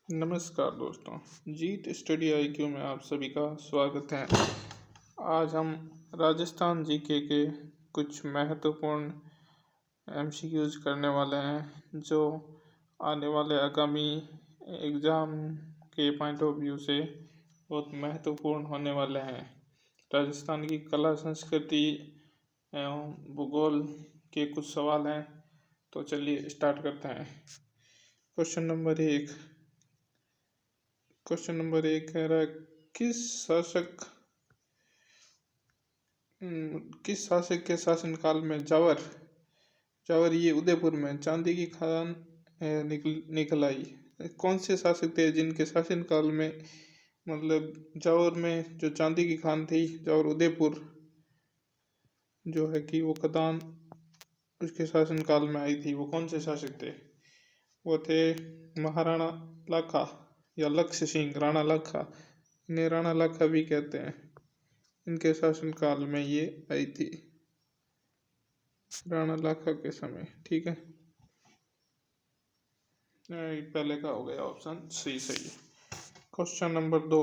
नमस्कार दोस्तों, जीत study IQ में आप सभी का स्वागत है। आज हम राजस्थान जीके के कुछ महत्वपूर्ण एमसीक्यूज करने वाले हैं जो आने वाले आगामी एग्ज़ाम के पॉइंट ऑफ व्यू से बहुत महत्वपूर्ण होने वाले हैं। राजस्थान की कला संस्कृति एवं भूगोल के कुछ सवाल हैं, तो चलिए स्टार्ट करते हैं। क्वेश्चन नंबर एक कह रहा है, किस शासक के शासनकाल में जावर ये उदयपुर में चांदी की खान निकल आई। कौन से शासक थे जिनके शासनकाल में मतलब जावर में जो चांदी की खान थी, जावर उदयपुर जो है कि वो खदान उसके शासनकाल में आई थी। वो कौन से शासक थे? वो थे महाराणा लाखा या लक्ष्य सिंह, राणा लाखा। इन्हें राणा लाखा भी कहते हैं। इनके शासनकाल में ये आई थी, राणा लाखा के समय। ठीक है, पहले का हो गया ऑप्शन सी सही। क्वेश्चन नंबर 2,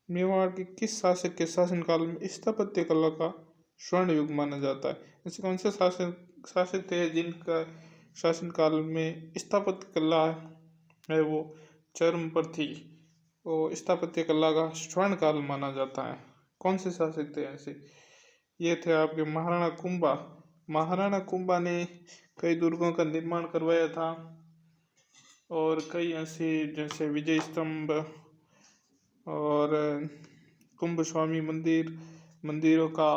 मेवाड़ के किस शासक के शासनकाल में स्थापत्य कला का स्वर्ण युग माना जाता है? ऐसे कौन से शासक थे जिनका शासनकाल में स्थापत्य कला है वो चरम पर थी? वो स्थापत्य कला का स्वर्ण काल माना जाता है। कौन से शासक थे ऐसे? ये थे आपके महाराणा कुंभा ने कई दुर्गों का निर्माण करवाया था और कई ऐसे जैसे विजय स्तंभ और कुंभ स्वामी मंदिरों का,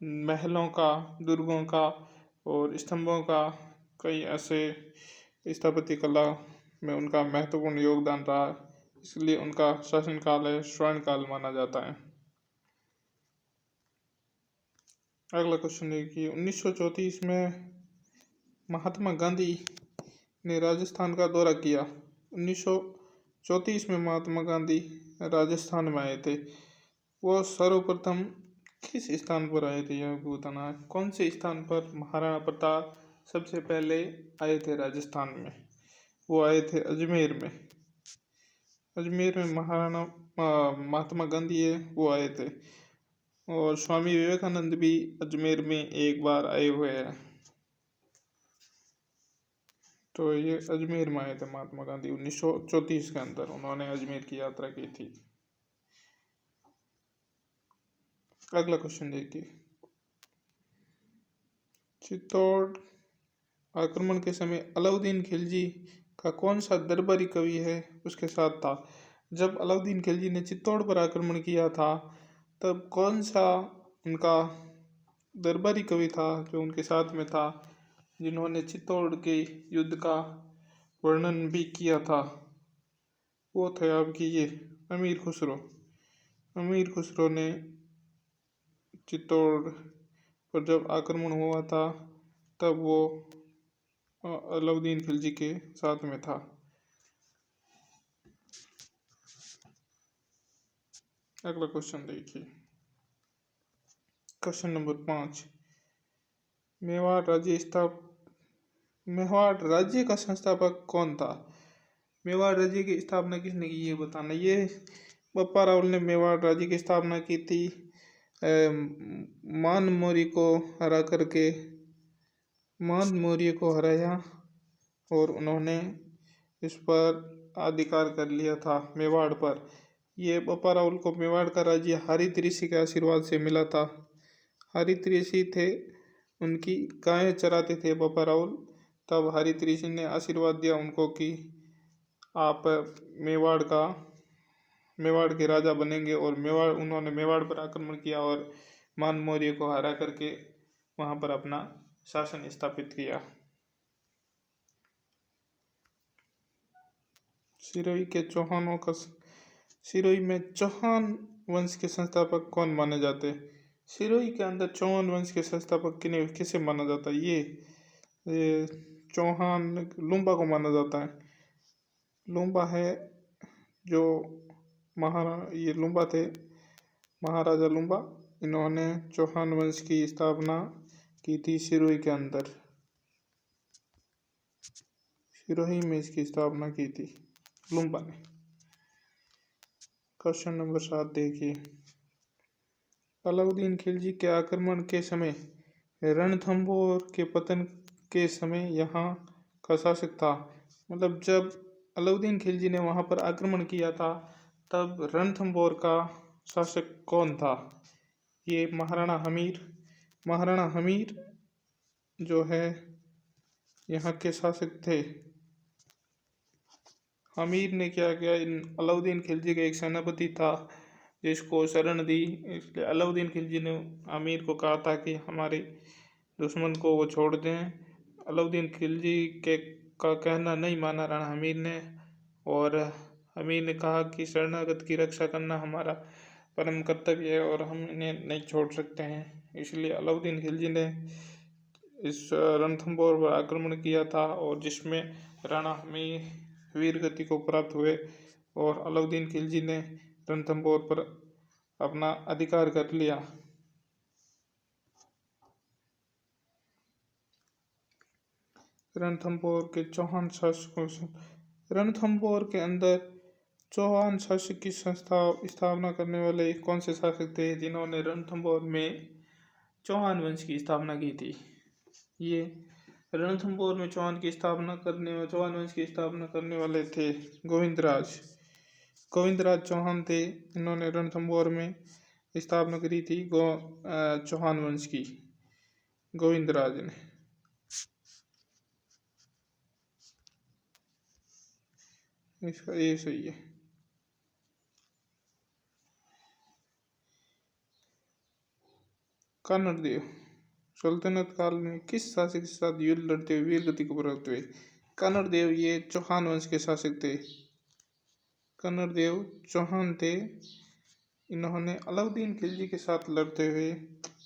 महलों का, दुर्गों का और स्तंभों का, कई ऐसे स्थापत्य कला में उनका महत्वपूर्ण योगदान रहा, इसलिए उनका शासनकाल है स्वर्ण काल माना जाता है। अगला क्वेश्चन है कि 1934 में महात्मा गांधी ने राजस्थान का दौरा किया। 1934 में महात्मा गांधी राजस्थान में आए थे। वो सर्वप्रथम किस स्थान पर आए थे यह बताना है। कौन से स्थान पर महाराणा प्रताप सबसे पहले आए थे राजस्थान में? वो आए थे अजमेर में। अजमेर में महात्मा गांधी है वो आए थे, और स्वामी विवेकानंद भी अजमेर में एक बार आए हुए हैं। तो ये अजमेर में आए थे महात्मा गांधी 1934 के अंदर, उन्होंने अजमेर की यात्रा की थी। अगला क्वेश्चन देखिए, चित्तौड़ आक्रमण के समय अलाउद्दीन खिलजी का कौन सा दरबारी कवि है उसके साथ था? जब अलाउद्दीन खिलजी ने चित्तौड़ पर आक्रमण किया था तब कौन सा उनका दरबारी कवि था जो उनके साथ में था, जिन्होंने चित्तौड़ के युद्ध का वर्णन भी किया था? वो थे आपकी ये अमीर खुसरो ने चित्तौड़ पर जब आक्रमण हुआ था तब वो अलाउद्दीन खिलजी के साथ में था। अगला क्वेश्चन देखिए, क्वेश्चन नंबर 5, मेवाड़ राज्य का संस्थापक कौन था? मेवाड़ राज्य की स्थापना किसने की ये बताना। ये बप्पा रावल ने मेवाड़ राज्य की स्थापना की थी मान मौर्य को हराया और उन्होंने इस पर अधिकार कर लिया था मेवाड़ पर। ये बप्पा रावल को मेवाड़ का राज्य हरित ऋषि के आशीर्वाद से मिला था। हरित ऋषि थे, उनकी गायें चराते थे बप्पा रावल, तब हरित ऋषि ने आशीर्वाद दिया उनको कि आप मेवाड़ के राजा बनेंगे, और उन्होंने मेवाड़ पर आक्रमण किया और मान मौर्य को हरा करके वहाँ पर अपना शासन स्थापित किया। सिरोही में चौहान वंश के संस्थापक कौन माने जाते हैं? सिरोही के अंदर चौहान वंश के संस्थापक किसे माना जाता है? ये चौहान लुम्बा को माना जाता है। लुम्बा है जो ये लुम्बा थे, महाराजा लुम्बा। इन्होंने चौहान वंश की स्थापना की थी सिरोही के अंदर, सिरोही में इसकी स्थापना की थी। लुम्बा ने। क्वेश्चन नंबर 7 देखिए, अलाउद्दीन खिलजी के आक्रमण के समय रणथंभौर के पतन के समय यहाँ का शासक था। मतलब जब अलाउद्दीन खिलजी ने वहाँ पर आक्रमण किया था तब रणथंभौर का शासक कौन था? ये महाराणा हमीर जो है यहाँ के शासक थे। हमीर ने क्या किया, अलाउद्दीन खिलजी का एक सेनापति था जिसको शरण दी, इसलिए अलाउद्दीन खिलजी ने अमीर को कहा था कि हमारे दुश्मन को वो छोड़ दें। अलाउद्दीन खिलजी के का कहना नहीं माना राणा हमीर ने, और हमीर ने कहा कि शरणागत की रक्षा करना हमारा परम कर्तव्य है और हम इन्हें नहीं छोड़ सकते हैं। इसलिए अलाउद्दीन खिलजी ने इस रणथंभौर पर आक्रमण किया था और जिसमें राणा हमीर वीर गति को प्राप्त हुए और अलाउद्दीन खिलजी ने रणथंभौर पर अपना अधिकार कर लिया। रणथंभौर के चौहान शासकों से, रणथंभौर के अंदर चौहान शासक की स्थापना करने वाले कौन से शासक थे जिन्होंने रणथंभौर में चौहान वंश की स्थापना की थी? ये रणथंभौर में चौहान वंश की स्थापना करने वाले थे गोविंदराज चौहान थे। इन्होंने रणथंभौर में स्थापना करी थी चौहान वंश की, गोविंदराज ने। इसका ये सही है। कन्नड़ देव सल्तनत काल में किस शासक के साथ युद्ध लड़ते हुए वीर गति को प्राप्त हुए? कन्नड़ देव ये चौहान वंश के शासक थे। कन्नड़ देव चौहान थे। इन्होंने अलाउद्दीन खिलजी के साथ लड़ते हुए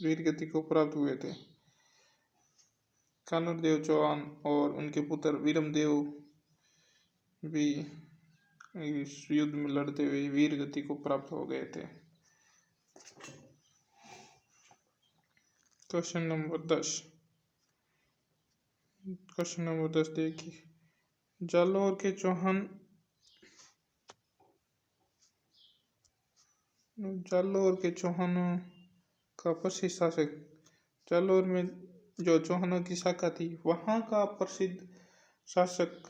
वीर गति को प्राप्त हुए थे। कन्नड़ देव चौहान और उनके पुत्र वीरम देव भी इस युद्ध में लड़ते हुए वीर गति को प्राप्त हो गए थे। क्वेश्चन नंबर 10 देखिए, जालौर के चौहानों का प्रसिद्ध शासक, जालौर में जो चौहानों की शाखा थी वहाँ का प्रसिद्ध शासक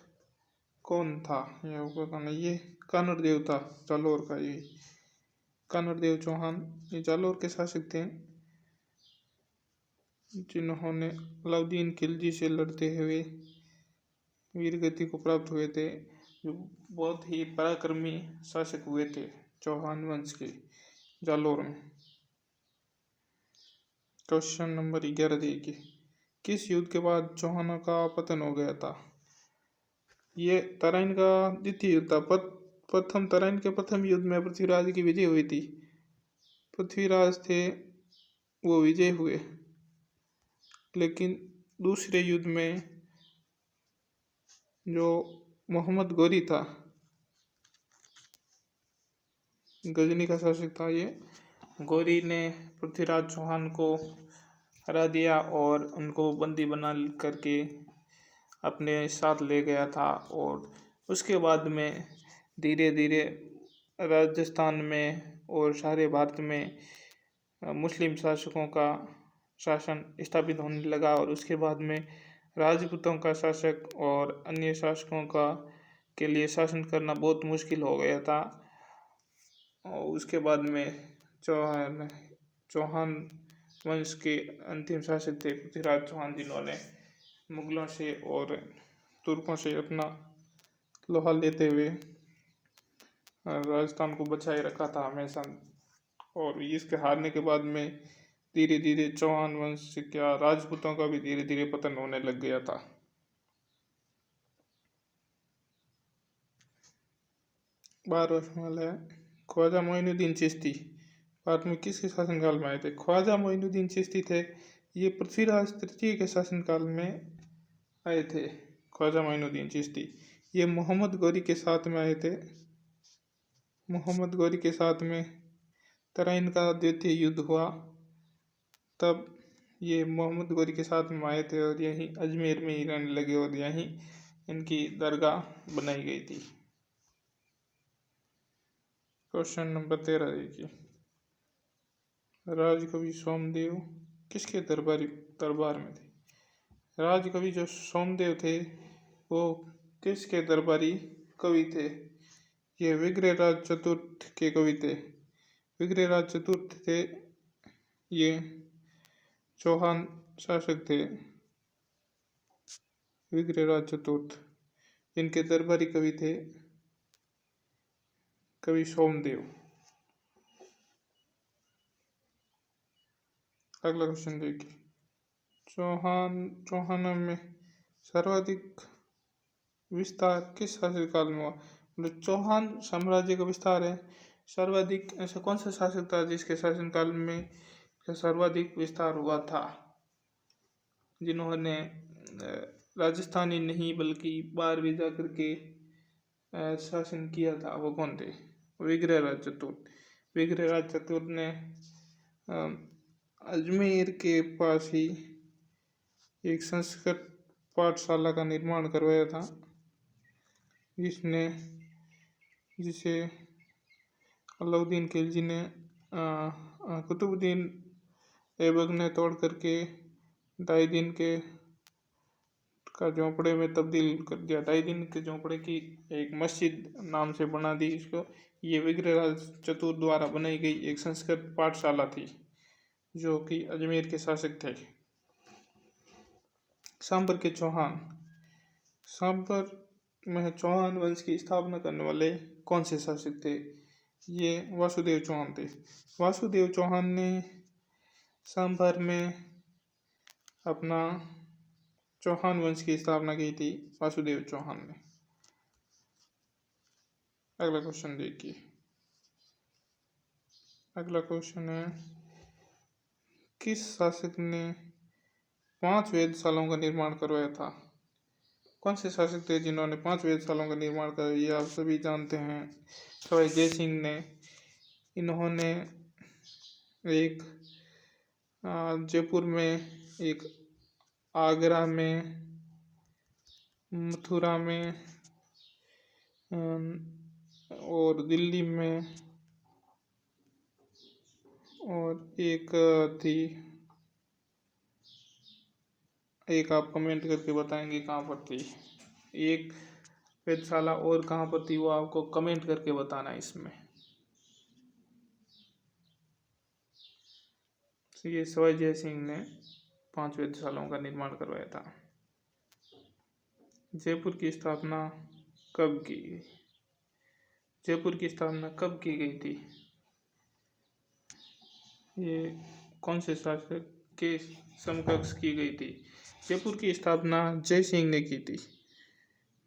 कौन था? ये कन्नड़ देव था जालौर का। ये कन्नड़ देव चौहान ये जालौर के शासक थे जिन्होंने अलाउद्दीन खिलजी से लड़ते हुए वीर गति को प्राप्त हुए थे, जो बहुत ही पराक्रमी शासक हुए थे चौहान वंश के जालौर में। क्वेश्चन नंबर 11 देखिए, किस युद्ध के बाद चौहानों का पतन हो गया था? ये तराइन का द्वितीय युद्ध था। तराइन के प्रथम युद्ध में पृथ्वीराज की विजय हुई थी। पृथ्वीराज थे वो विजय हुए, लेकिन दूसरे युद्ध में जो मोहम्मद गौरी था, गजनी का शासक था, ये गौरी ने पृथ्वीराज चौहान को हरा दिया और उनको बंदी बना करके अपने साथ ले गया था। और उसके बाद में धीरे धीरे राजस्थान में और सारे भारत में मुस्लिम शासकों का शासन स्थापित होने लगा और उसके बाद में राजपूतों का शासक और अन्य शासकों का के लिए शासन करना बहुत मुश्किल हो गया था। और उसके बाद में चौहान वंश के अंतिम शासक थे पृथ्वीराज चौहान, जिन्होंने मुगलों से और तुर्कों से अपना लोहा लेते हुए राजस्थान को बचाए रखा था हमेशा। और इसके हारने के बाद में धीरे धीरे चौहान वंश क्या राजपूतों का भी धीरे धीरे पतन होने लग गया था। बारहवां सवाल है, ख्वाजा मोइनुद्दीन चिश्ती भारत में किसके शासनकाल में आए थे? ख्वाजा मोइनुद्दीन चिश्ती थे, ये पृथ्वीराज तृतीय के शासनकाल में आए थे। ख्वाजा मोइनुद्दीन चिश्ती ये मोहम्मद गौरी के साथ में आए थे। मोहम्मद गौरी के साथ में तराइन का द्वितीय युद्ध हुआ, तब ये मोहम्मद गौरी के साथ में आए थे और यहीं अजमेर में ही रहने लगे और यहीं इनकी दरगाह बनाई गई थी। क्वेश्चन नंबर 13 देखिए, राजकवि सोमदेव किसके दरबार में थे। राजकवि जो सोमदेव थे वो किसके दरबारी कवि थे। ये विग्रहराज चतुर्थ के कवि थे। विग्रहराज चतुर्थ थे, ये चौहान शासक थे। विग्रहराज चतुर्थ, इनके दरबारी कवि थे कवि सोमदेव। अगला क्वेश्चन देखिए, चौहानों में सर्वाधिक विस्तार किस शासक काल में हुआ। मतलब चौहान साम्राज्य का विस्तार है सर्वाधिक, ऐसा कौन सा शासक था जिसके शासनकाल में सर्वाधिक विस्तार हुआ था। जिन्होंने राजस्थान ही नहीं बल्कि बाहर भी जा करके शासन किया था, वो कौन थे। विग्रहराज चतुर्थ। विग्रहराज चतुर्थ ने अजमेर के पास ही एक संस्कृत पाठशाला का निर्माण करवाया था, जिसे अलाउद्दीन खिलजी ने कुतुबुद्दीन ऐबक ने तोड़ करके 2.5 दिन का झोंपड़े में तब्दील कर दिया। 2.5 दिन के झोंपड़े की एक मस्जिद नाम से बना दी इसको। ये विग्रहराज चतुर्थ द्वारा बनाई गई एक संस्कृत पाठशाला थी, जो कि अजमेर के शासक थे। सांबर के चौहान। सांबर में चौहान वंश की स्थापना करने वाले कौन से शासक थे। ये वासुदेव चौहान थे। वासुदेव चौहान ने सांबर में अपना चौहान वंश की स्थापना की थी, वासुदेव चौहान ने। अगला क्वेश्चन देखिए, अगला क्वेश्चन है, किस शासक ने 5 वेधशालाओं का निर्माण करवाया था। कौन से शासक थे जिन्होंने 5 वेधशालाओं का निर्माण कराया। ये आप सभी जानते हैं, सवाई जय सिंह ने। इन्होंने एक जयपुर में, एक आगरा में, मथुरा में और दिल्ली में, और एक आप कमेंट करके बताएंगे कहाँ पर थी। एक वेधशाला और कहाँ पर थी वो आपको कमेंट करके बताना है इसमें। ये सवाई जय सिंह ने 5 वेधशालाओं का निर्माण करवाया था। जयपुर की स्थापना कब की गई। जयपुर की स्थापना कब की गई थी। ये कौन से शासक के समकक्ष की गई थी। जयपुर की स्थापना जय सिंह ने की थी।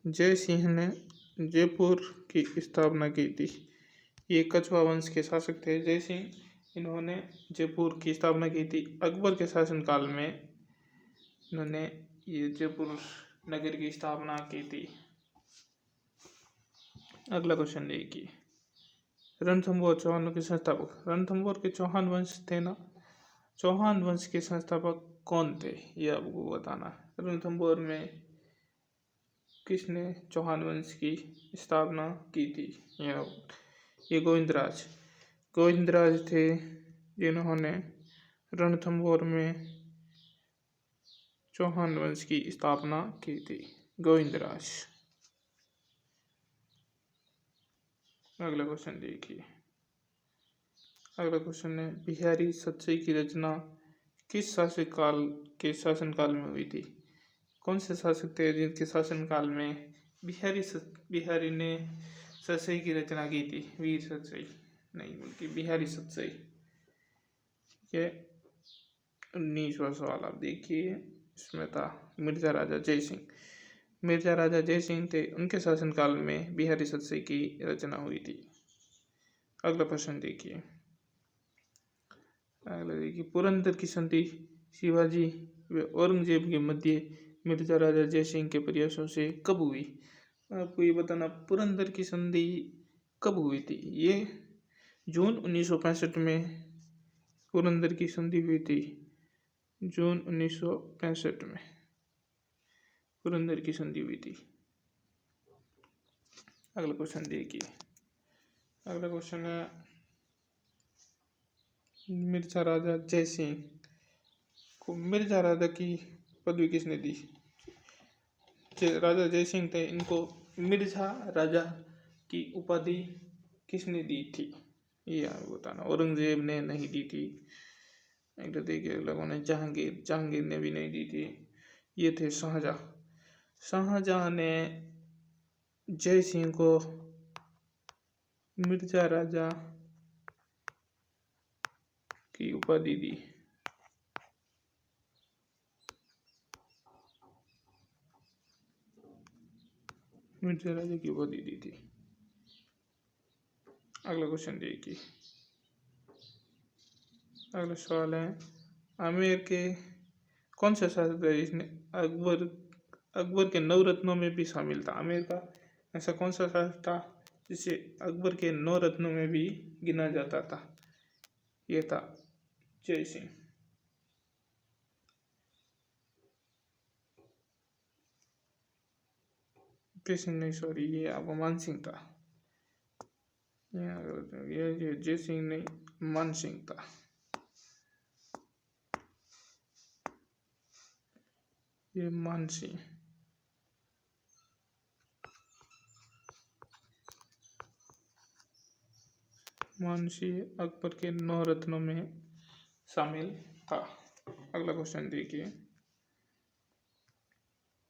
जय सिंह ने जयपुर की स्थापना की थी। ये कछवा वंश के शासक थे जय सिंह। इन्होंने जयपुर की स्थापना की थी। अकबर के शासनकाल में इन्होंने ये जयपुर नगर की स्थापना की थी। अगला क्वेश्चन देखिए, रणथंभौर चौहानों के संस्थापक। रणथंभौर के चौहान वंश थे ना। चौहान वंश के संस्थापक कौन थे ये आपको बताना। रणथंभौर में किसने चौहान वंश की स्थापना की थी। ये गोविंदराज थे जिन्होंने रणथंभौर में चौहान वंश की स्थापना की थी, गोविंदराज। अगला क्वेश्चन देखिए, अगला क्वेश्चन है, बिहारी सतसई की रचना किस शासनकाल में हुई थी। कौन से शासक थे जिनके शासनकाल में बिहारी ने सतसई की रचना की थी। वीर सतसई नहीं बल्कि बिहारी सतसई। ये 19वां सवाल आप देखिए, इसमें था मिर्जा राजा जय सिंह। मिर्जा राजा जय सिंह थे, उनके शासनकाल में बिहारी सतसई की रचना हुई थी। अगला प्रश्न देखिए, पुरंदर की संधि शिवाजी व औरंगजेब के मध्य मिर्जा राजा जय सिंह के प्रयासों से कब हुई। आपको ये बताना, पुरंदर की संधि कब हुई थी। ये जून 1965 में पुरंदर की संधि हुई थी। जून 1965 में पुरंदर की संधि हुई थी। अगला क्वेश्चन देखिए, अगला क्वेश्चन है मिर्जा राजा जय सिंह को मिर्जा राजा की पदवी किसने दी? राजा जय सिंह थे, इनको मिर्जा राजा की उपाधि किसने दी थी, ये आपको बताना। औरंगजेब ने नहीं दी थी। एक तो देखिए लोगों ने जहांगीर ने भी नहीं दी थी। ये थे शाहजहां। शाहजहां ने जय सिंह को मिर्जा राजा की उपाधि दी। मिर्जा राजा की उपाधि दी थी। अगला क्वेश्चन देखिए। अगला सवाल है आमेर के कौन सा शासक था जिसने अकबर के नवरत्नों में भी शामिल था? आमेर का ऐसा कौन सा शासक था जिसे अकबर के 9 रत्नों में भी गिना जाता था? ये था जय सिंह। जय सिंह नहीं, सॉरी, ये आपका मान सिंह था। ये जय सिंह नहीं, मान सिंह था। ये मान सिंह। मान सिंह अकबर के 9 रत्नों में शामिल था। अगला क्वेश्चन देखिए।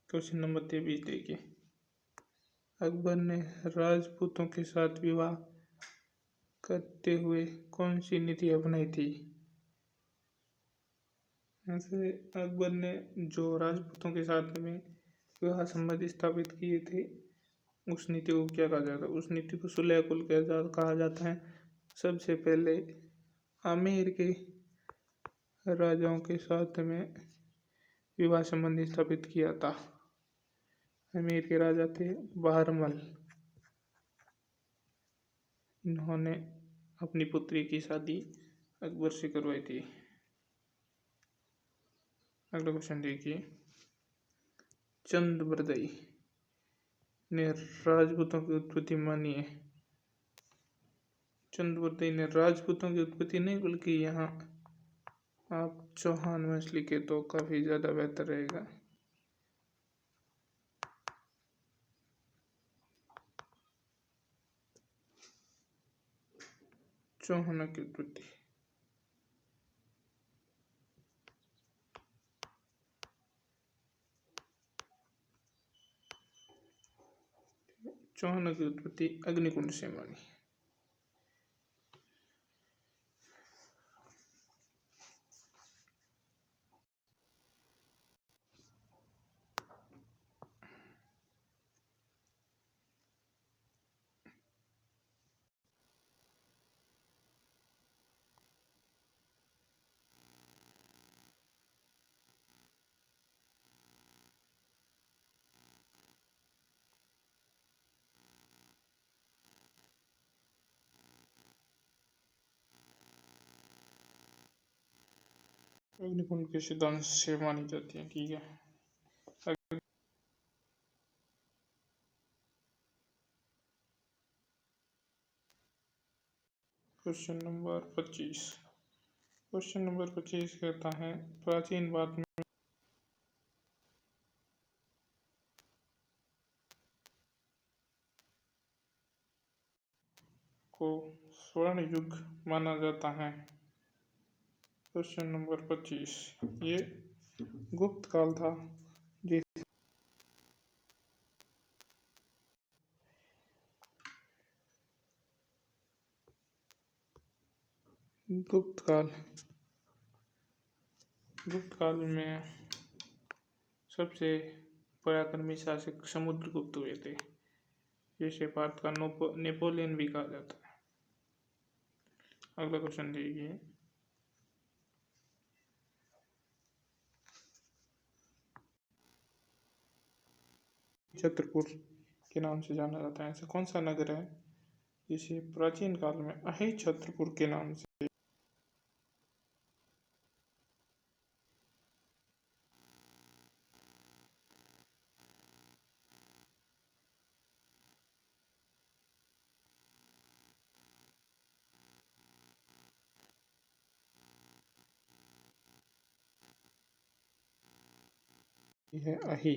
क्वेश्चन नंबर 23 देखिए। अकबर ने राजपूतों के साथ विवाह करते हुए कौन सी नीति अपनाई थी? ऐसे अकबर ने जो राजपूतों के साथ में विवाह संबंध स्थापित किए थे, उस नीति को क्या कहा जाता है? उस नीति को सुलह कुल कहा जाता है। सबसे पहले आमेर के राजाओं के साथ में विवाह संबंध स्थापित किया था। आमेर के राजा थे बहरमल। इन्होंने अपनी पुत्री की शादी अकबर से करवाई थी। अगला क्वेश्चन देखिए। चंद्रबरदई ने राजपूतों की उत्पत्ति मानी है। चंद्रबरदई ने राजपूतों की उत्पत्ति नहीं, बल्कि यहाँ आप चौहान वंश लिखे तो काफी ज्यादा बेहतर रहेगा। चौहान की उत्पत्ति। चौहान की उत्पत्ति अग्निकुंड से मानी। अग्निकुंड के सिद्धांत से मानी जाती है। ठीक है। Question number 25। क्वेश्चन नंबर 25 कहता है प्राचीन भारत में को स्वर्ण युग माना जाता है। क्वेश्चन नंबर 25, ये गुप्त काल था जिस गुप्त काल में सबसे पराक्रमी शासक समुद्रगुप्त हुए थे, जिसे भारत का नेपोलियन भी कहा जाता है। अगला क्वेश्चन देखिए। छत्रपुर के नाम से जाना जाता है। ऐसा कौन सा नगर है जिसे प्राचीन काल में अहि छत्रपुर के नाम से ये है अही।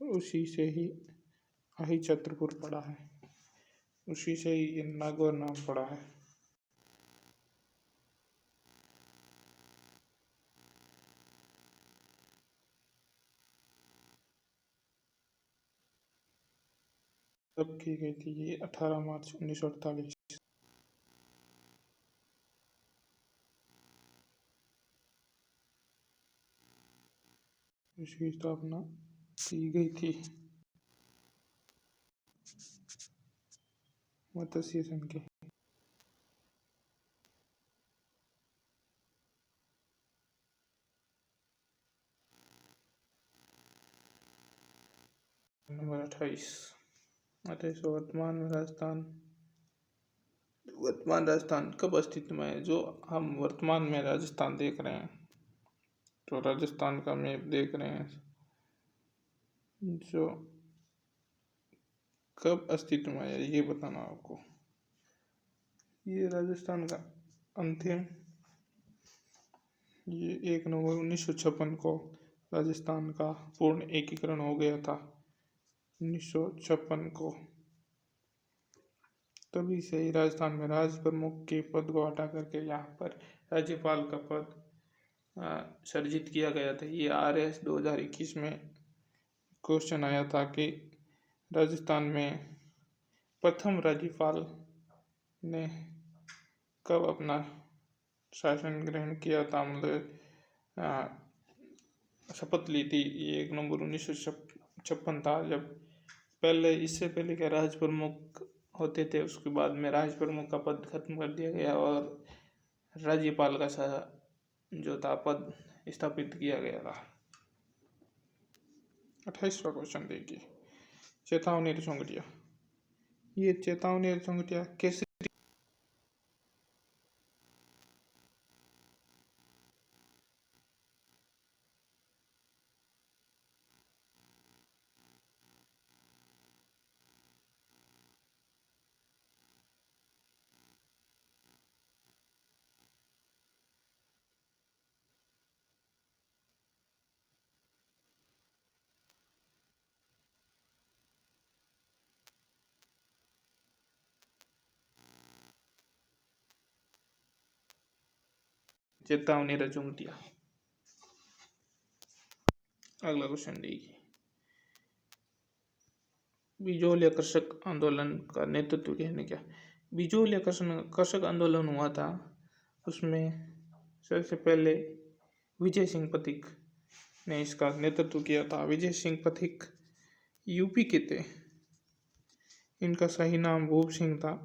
उसी से ही अही छत्रपुर पड़ा है, उसी से ही ये नागौर नाम पड़ा है। कब की गई थी ये? 18 मार्च 1948। इसकी स्थापना की गई थी मत्स्य संघ के। नंबर 28। वर्तमान राजस्थान कब अस्तित्व में है? जो हम वर्तमान में राजस्थान देख रहे हैं, तो राजस्थान का मैप देख रहे हैं, जो कब अस्तित्व में है ये बताना आपको। ये राजस्थान का अंतिम, ये 1 नवंबर 1956 को राजस्थान का पूर्ण एकीकरण हो गया था। 1956 को तभी से ही राजस्थान में राज प्रमुख के पद को हटा करके यहाँ पर राज्यपाल का पद सर्जित किया गया था। ये RS 2021 में क्वेश्चन आया था कि राजस्थान में प्रथम राज्यपाल ने कब अपना शासन ग्रहण किया था, मतलब शपथ ली थी। ये 1 नवंबर 1956 था, जब पहले, इससे पहले क्या राज प्रमुख होते थे, उसके बाद में राज प्रमुख का पद खत्म कर दिया गया और राज्यपाल का जो था पद स्थापित किया गया था। 28वां क्वेश्चन देखिए, चेतावनी चौंगटिया। ये चेतावनी चौंगटिया कैसे? चेतावनी चौंगटिया। अगला क्वेश्चन देखिए, बिजोलिया कृषक आंदोलन का नेतृत्व किसने किया? बिजोलिया कृषक आंदोलन हुआ था, उसमें सबसे पहले विजय सिंह पथिक ने इसका नेतृत्व किया था। विजय सिंह पथिक यूपी के थे। इनका सही नाम भूप सिंह था,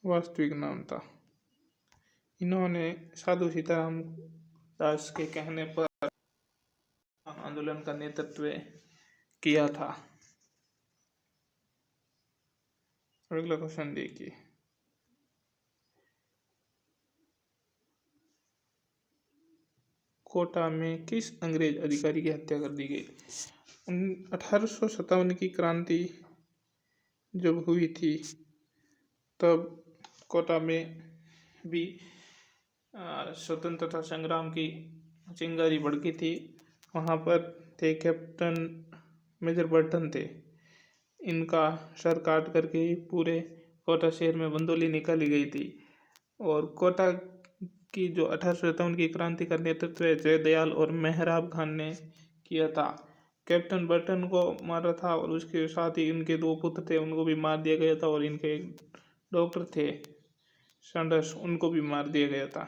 वास्तविक नाम था। इन्होंने साधु सीताराम दास के कहने पर आंदोलन का नेतृत्व किया था। अगला क्वेश्चन देखिए, कोटा में किस अंग्रेज अधिकारी की हत्या कर दी गई? 1857 की क्रांति जब हुई थी, तब कोटा में भी स्वतंत्रता संग्राम की चिंगारी भड़की थी। वहाँ पर थे कैप्टन मेजर बर्टन थे। इनका सर काट करके पूरे कोटा शहर में बंदोली निकाली गई थी। और कोटा की जो 1857 की क्रांति का नेतृत्व जयदयाल और मेहराब खान ने किया था। कैप्टन बर्टन को मारा था और उसके साथ ही इनके 2 पुत्र थे, उनको भी मार दिया गया था। और इनके एक डॉक्टर थे सैंडर्स, उनको भी मार दिया गया था।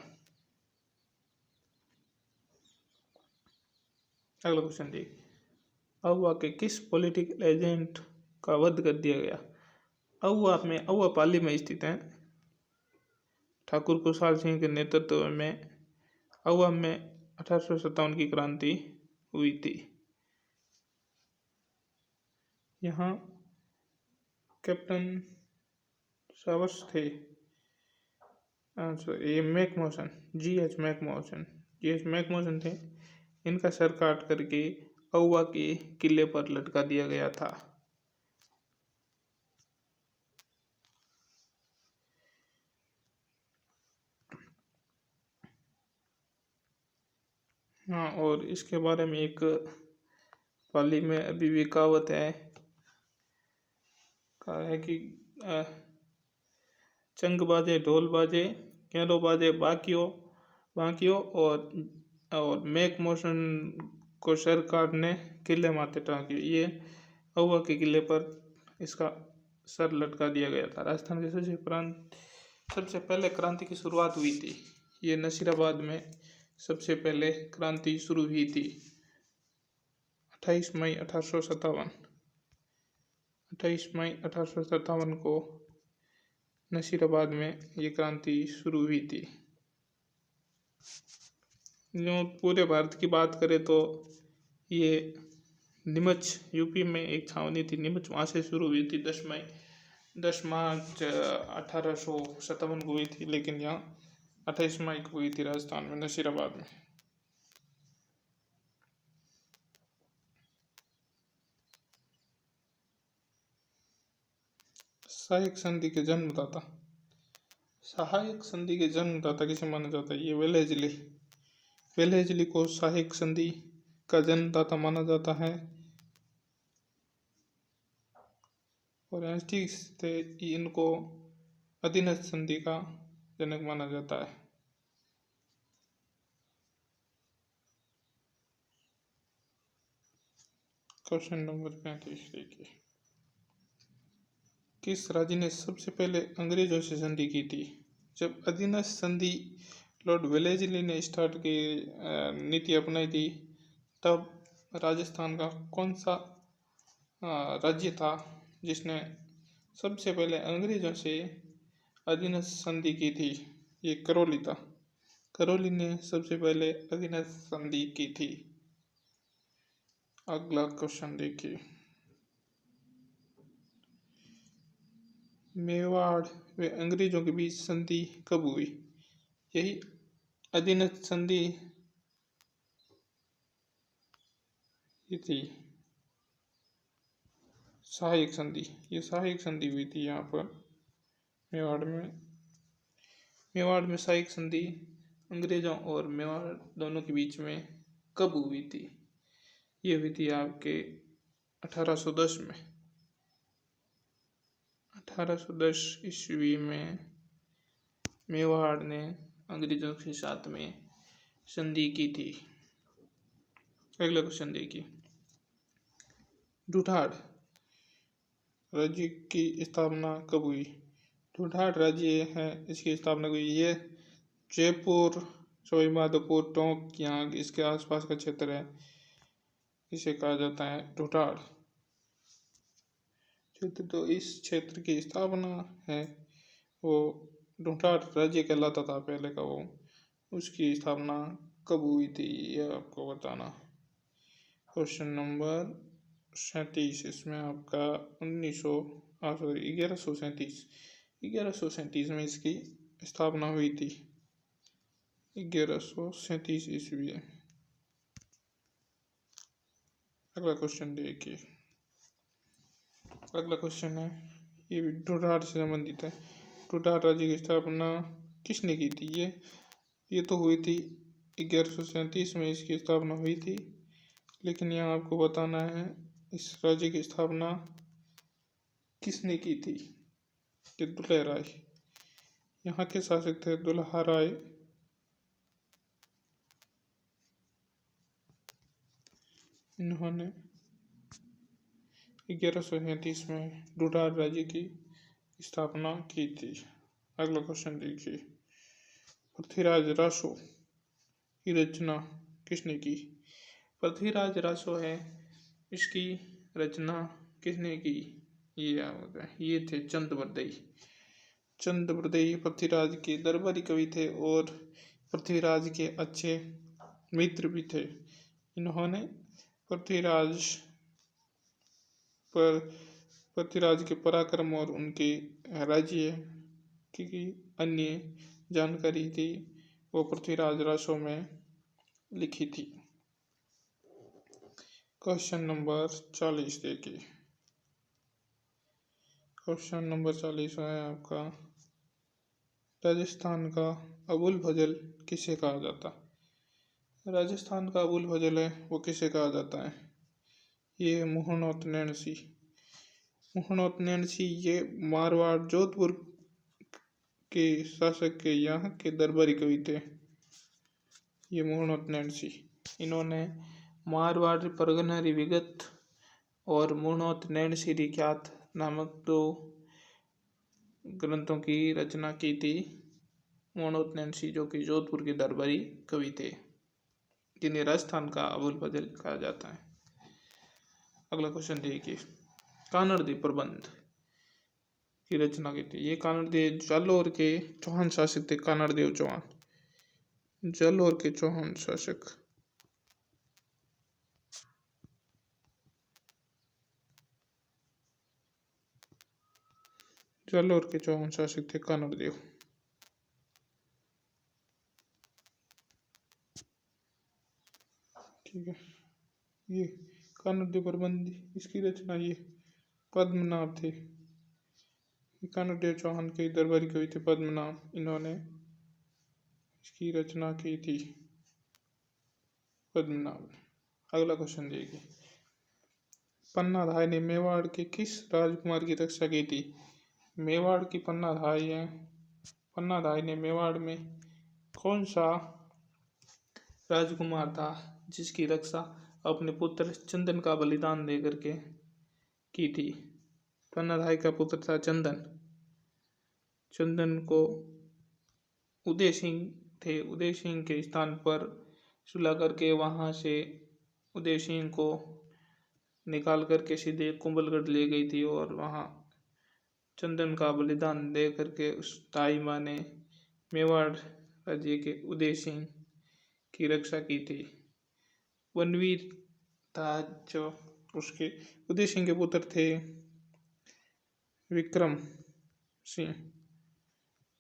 अगला क्वेश्चन देखिए, अहुआ के किस पॉलिटिकल एजेंट का वध कर दिया गया? अहुआ पाली में स्थित है। ठाकुर खुशहाल सिंह के नेतृत्व में अहुआ में 1857 की क्रांति हुई थी। यहाँ कैप्टन सावर्स थे, मैकमोहन, GH मैकमोहन थे। इनका सर काट करके अहुआ के किले पर लटका दिया गया था। हाँ, और इसके बारे में एक पाली में अभी भी कहावत है, कहा है कि अ, चंग बाजे ढोल बाजे, कैरो बाजे बाकियो बाकियो, और मेक मोशन को सरकार ने किले माथे टाँके। ये अहुआ के किले पर इसका सर लटका दिया गया था। राजस्थान के सबसे पहले क्रांति की शुरुआत हुई थी। ये नसीराबाद में सबसे पहले क्रांति शुरू हुई थी 28 मई 1857। 28 मई 1857 को नसीराबाद में ये क्रांति शुरू हुई थी। जो पूरे भारत की बात करें तो ये नीमच यूपी में एक छावनी थी नीमच, वहाँ से शुरू हुई थी। 10 मार्च 1857 को हुई थी, लेकिन यहाँ 28 मई को हुई थी राजस्थान में नसीराबाद में। सहायक संधि के जन्मदाता। सहायक संधि के जन्मदाता किसे माना जाता है? ये वेलेजली। वेलेजली को सहायक संधि का जन्मदाता माना जाता है। और हेस्टिंग्स थे, इनको अधीनस्थ संधि का जनक माना जाता है। क्वेश्चन नंबर 35 देखिए, किस राज्य ने सबसे पहले अंग्रेजों से संधि की थी? जब अधीनस्थ संधि लॉर्ड वेलेजली ने स्टार्ट की नीति अपनाई थी, तब राजस्थान का कौन सा राज्य था जिसने सबसे पहले अंग्रेजों से अधीनस्थ संधि की थी? ये करौली था। करौली ने सबसे पहले अधीनस्थ संधि की थी। अगला क्वेश्चन देखिए, मेवाड़ व अंग्रेजों के बीच संधि कब हुई? यही अधीनस्थ संधि थी, सहायक संधि। ये सहायक संधि हुई थी यहाँ पर मेवाड़ में। मेवाड़ में सहायक संधि अंग्रेजों और मेवाड़ दोनों के बीच में कब हुई थी? ये हुई थी आपके 1810 में। 1810 ईस्वी में मेवाड़ ने अंग्रेजों के साथ में संधि की थी। अगला क्वेश्चन देखिए, ढूंढाड़ राज्य की स्थापना कब हुई? ढूंढाड़ राज्य है, इसकी स्थापना हुई। ये जयपुर, सवाईमाधोपुर, टोंक, यहाँ इसके आसपास का क्षेत्र है, इसे कहा जाता है ढूंढाड़ क्षेत्र। तो इस क्षेत्र की स्थापना है वो ढूंढाड़ राज्य कहलाता था पहले का, वो उसकी स्थापना कब हुई थी ये आपको बताना। क्वेश्चन नंबर 37, इसमें आपका 1137 में इसकी स्थापना हुई थी। 1137 ईस्वी। अगला क्वेश्चन देखिए, अगला क्वेश्चन है, ये भी ढूंढाड़ से संबंधित है। ढूंढाड़ राज्य की स्थापना किसने की थी? ये तो हुई थी 1137 में इसकी स्थापना हुई थी, लेकिन यहाँ आपको बताना है इस राज्य की स्थापना किसने की थी? ये दुल्हा राय। यहाँ के शासक थे दुल्हा राय। इन्होंने 1137 में ढूंढाड़ राज्य की स्थापना की थी। अगला क्वेश्चन देखिए, पृथ्वीराज रासो की रचना किसने की? पृथ्वीराज रासो है, इसकी रचना किसने की? ये थे चंद्रवरदई। चंद्रवरदई पृथ्वीराज के दरबारी कवि थे और पृथ्वीराज के अच्छे मित्र भी थे। इन्होंने पृथ्वीराज के पराक्रम और उनके राज्य की अन्य जानकारी थी वो पृथ्वीराज रासो में लिखी थी। क्वेश्चन नंबर 40 देखिए, क्वेश्चन नंबर 40 है आपका, राजस्थान का अबुल फजल किसे कहा जाता? राजस्थान का अबुल फजल है वो किसे कहा जाता है? ये मोहनोत नैणसी। मोहनोत नैणसी ये मारवाड़ जोधपुर के शासक के यहाँ के दरबारी कवि थे। ये मोहनोत नैणसी, इन्होंने मारवाड़ी परगनारी विगत और मोहनोत नैणसी ख्यात नामक दो ग्रंथों की रचना की थी। मोहनोत नैणसी जो कि जोधपुर के दरबारी कवि थे, जिन्हें राजस्थान का अबुल फजल कहा जाता है। अगला क्वेश्चन देखिए, कानड़ देव प्रबंध की रचना की थी। ये कानड़ देव जालोर के चौहान शासक थे। कानड़ देव चौहान, जालोर के चौहान शासक। जालोर के चौहान शासक थे कानड़ देव। ठीक है, ये कानड़ देव प्रबंध, इसकी रचना ये पद्मनाभ थे। कानड़ देव चौहान के दरबारी कवि थे पद्मनाभ, इन्होंने इसकी रचना की थी पद्मनाभ। अगला क्वेश्चन देखिए, पन्नाधाय ने मेवाड़ के किस राजकुमार की रक्षा की थी? मेवाड़ की पन्नाधाय है। पन्नाधाय ने मेवाड़ में कौन सा राजकुमार था जिसकी रक्षा अपने पुत्र चंदन का बलिदान दे करके की थी? पन्नाधाय का पुत्र था चंदन। चंदन को उदय सिंह थे, उदय सिंह के स्थान पर सुलह करके वहां से उदय सिंह को निकाल करके सीधे कुंभलगढ़ ले गई थी और वहां चंदन का बलिदान दे करके उस ताई माँ ने मेवाड़ राज्य के उदय सिंह की रक्षा की थी। वनवीर था जो उसके उदय सिंह के पुत्र थे विक्रम सिंह,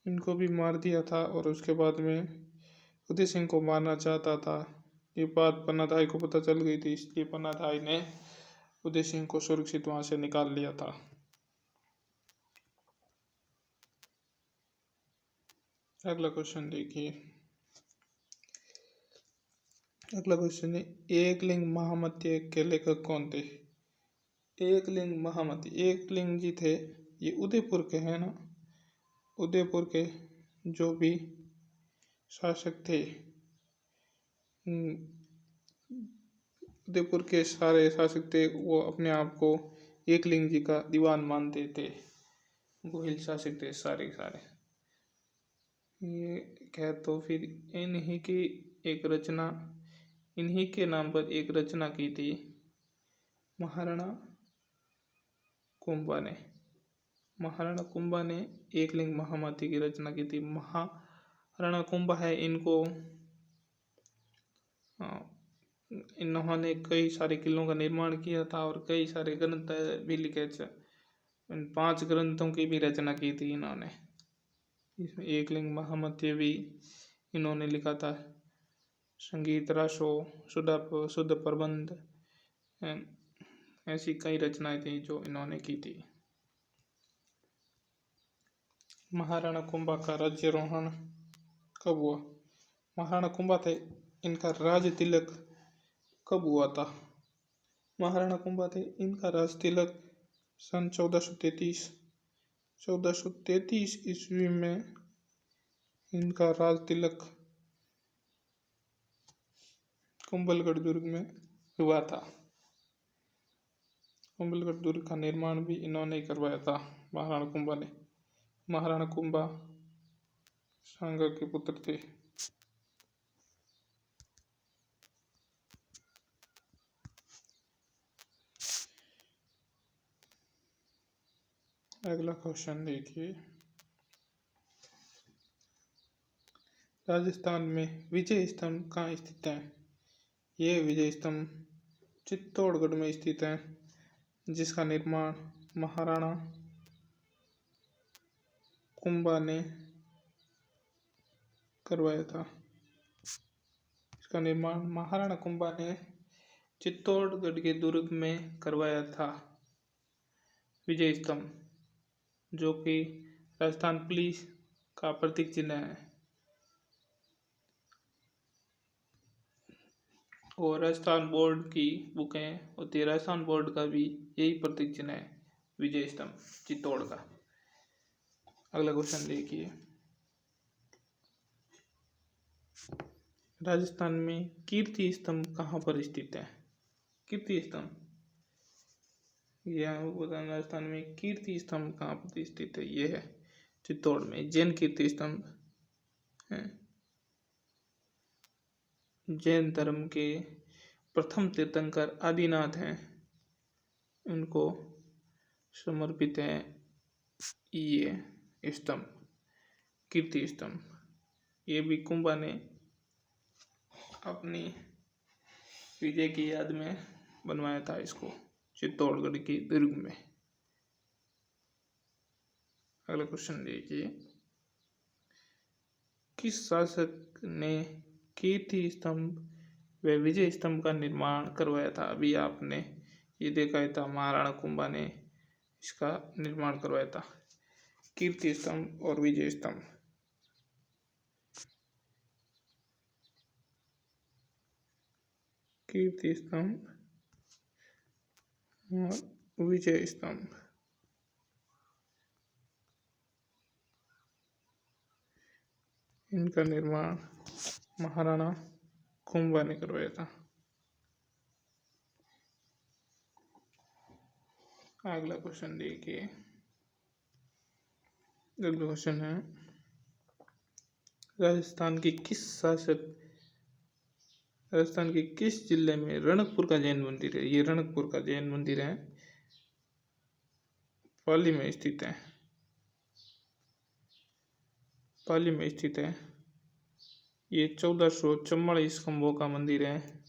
इनको भी मार दिया था और उसके बाद में उदय सिंह को मारना चाहता था। ये बात पन्नाधाय को पता चल गई थी, इसलिए पन्नाधाय ने उदय सिंह को सुरक्षित वहां से निकाल लिया था। अगला क्वेश्चन देखिए, अगला क्वेश्चन है, एकलिंग महामती के लेखक कौन थे? एकलिंग महामती, एकलिंग जी थे, ये उदयपुर के हैं ना, उदयपुर के जो भी शासक थे, उदयपुर के सारे शासक थे वो अपने आप को एकलिंग जी का दीवान मानते थे। गोहिल शासक थे सारे सारे। ये कह तो फिर इन्हीं की एक रचना, इन्हीं के नाम पर एक रचना की थी महाराणा कुंभा ने। महाराणा कुंभा ने एकलिंग महामती की रचना की थी। महाराणा कुंभा है, इनको इन्होंने कई सारे किलों का निर्माण किया था और कई सारे ग्रंथ भी लिखे थे। इन 5 ग्रंथों की भी रचना की थी इन्होंने। इसमें एकलिंग महामती भी इन्होंने लिखा था। संगीत रासो, शुद्ध प्रबंध, ऐसी कई रचनाएं थी जो इन्होंने की थी। महाराणा कुंभा का राज्यारोहण कब हुआ? महाराणा कुंभा थे, इनका राज तिलक कब हुआ था? महाराणा कुंभा थे, इनका राज तिलक सन 1433 ईस्वी में इनका राज तिलक कुंभलगढ़ दुर्ग में हुआ था। कुंभलगढ़ दुर्ग का निर्माण भी इन्होंने ही करवाया था, महाराणा कुंभा ने। महाराणा कुंभा सांगा के पुत्र थे। अगला क्वेश्चन देखिए, राजस्थान में विजय स्तंभ कहाँ स्थित है? ये विजय स्तंभ चित्तौड़गढ़ में स्थित है, जिसका निर्माण महाराणा कुंभा ने करवाया था। इसका निर्माण महाराणा कुंभा ने चित्तौड़गढ़ के दुर्ग में करवाया था। विजय स्तंभ जो कि राजस्थान पुलिस का प्रतीक चिन्ह है। और राजस्थान बोर्ड की बुकें होती है, राजस्थान बोर्ड का भी यही प्रतीक चिन्ह है, विजय स्तंभ चित्तौड़ का। अगला क्वेश्चन देखिए, राजस्थान में कीर्ति स्तंभ कहाँ पर स्थित है? कीर्ति स्तंभ, यह बताना, राजस्थान में कीर्ति स्तंभ कहाँ पर स्थित है? यह है चित्तौड़ में, जैन कीर्ति स्तंभ है। जैन धर्म के प्रथम तीर्थंकर आदिनाथ हैं, उनको समर्पित है ये स्तंभ, कीर्ति स्तंभ। ये भी कुंभा ने अपनी विजय की याद में बनवाया था इसको, चित्तौड़गढ़ की दुर्ग में। अगला क्वेश्चन देखिए, किस शासक ने कीर्ति स्तंभ व विजय स्तंभ का निर्माण करवाया था? अभी आपने ये देखा था, महाराणा कुंभा ने इसका निर्माण करवाया था, कीर्ति स्तंभ और विजय स्तंभ। कीर्ति स्तंभ और विजय स्तंभ, इनका निर्माण महाराणा कुंभा ने करवाया था। अगला क्वेश्चन देखिए, अगला क्वेश्चन है, राजस्थान के किस जिले में रणकपुर का जैन मंदिर है? ये रणकपुर का जैन मंदिर है, पाली में स्थित है, पाली में स्थित है। ये 1444 खंभों का मंदिर है,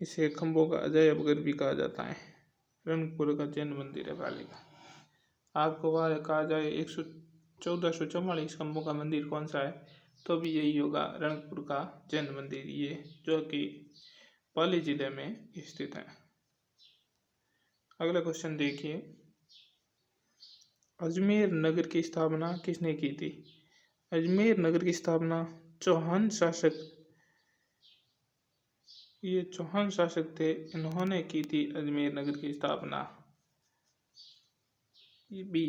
इसे खंभों का अजायब घर भी कहा जाता है। रणकपुर का जैन मंदिर है पाली का। आपको वह कहा जाए 1444 खंभों का मंदिर कौन सा है, तो भी यही होगा, रणकपुर का जैन मंदिर, ये जो कि पाली जिले में स्थित है। अगला क्वेश्चन देखिए, अजमेर नगर की स्थापना किसने की थी? अजमेर नगर की स्थापना चौहान शासक, ये चौहान शासक थे, इन्होंने की थी अजमेर नगर की स्थापना। ये बी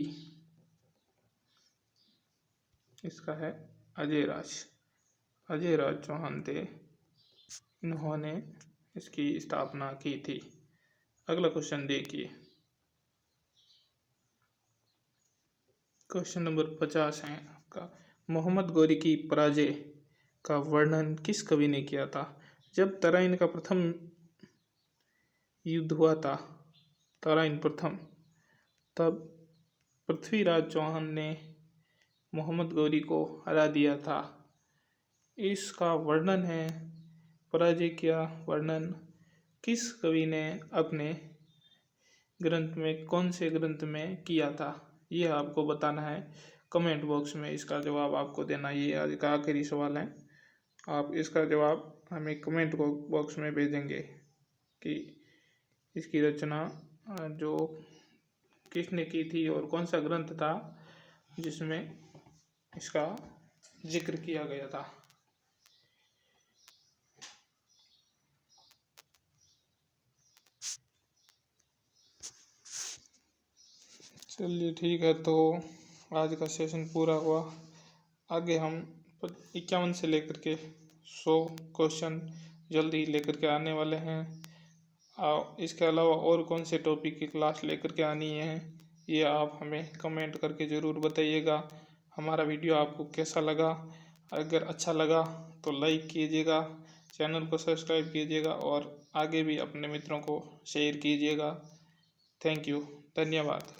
इसका है, अजय राज चौहान थे, इन्होंने इसकी स्थापना की थी। अगला क्वेश्चन देखिए, क्वेश्चन नंबर 50 है आपका, मोहम्मद गौरी की पराजय का वर्णन किस कवि ने किया था? जब तराइन का प्रथम युद्ध हुआ था, तराइन प्रथम, तब पृथ्वीराज चौहान ने मोहम्मद गौरी को हरा दिया था। इसका वर्णन है, पराजय का वर्णन किस कवि ने अपने ग्रंथ में, कौन से ग्रंथ में किया था, ये आपको बताना है कमेंट बॉक्स में, इसका जवाब आपको देना। ये आज का आखिरी सवाल है, आप इसका जवाब हमें कमेंट बॉक्स में भेजेंगे कि इसकी रचना जो किसने की थी और कौन सा ग्रंथ था जिसमें इसका जिक्र किया गया था। चलिए ठीक है, तो आज का सेशन पूरा हुआ। आगे हम 51 से लेकर के 100 क्वेश्चन जल्दी लेकर के आने वाले हैं। इसके अलावा और कौन से टॉपिक की क्लास लेकर के आनी है, ये आप हमें कमेंट करके ज़रूर बताइएगा। हमारा वीडियो आपको कैसा लगा? अगर अच्छा लगा तो लाइक कीजिएगा, चैनल को सब्सक्राइब कीजिएगा और आगे भी अपने मित्रों को शेयर कीजिएगा। थैंक यू, धन्यवाद।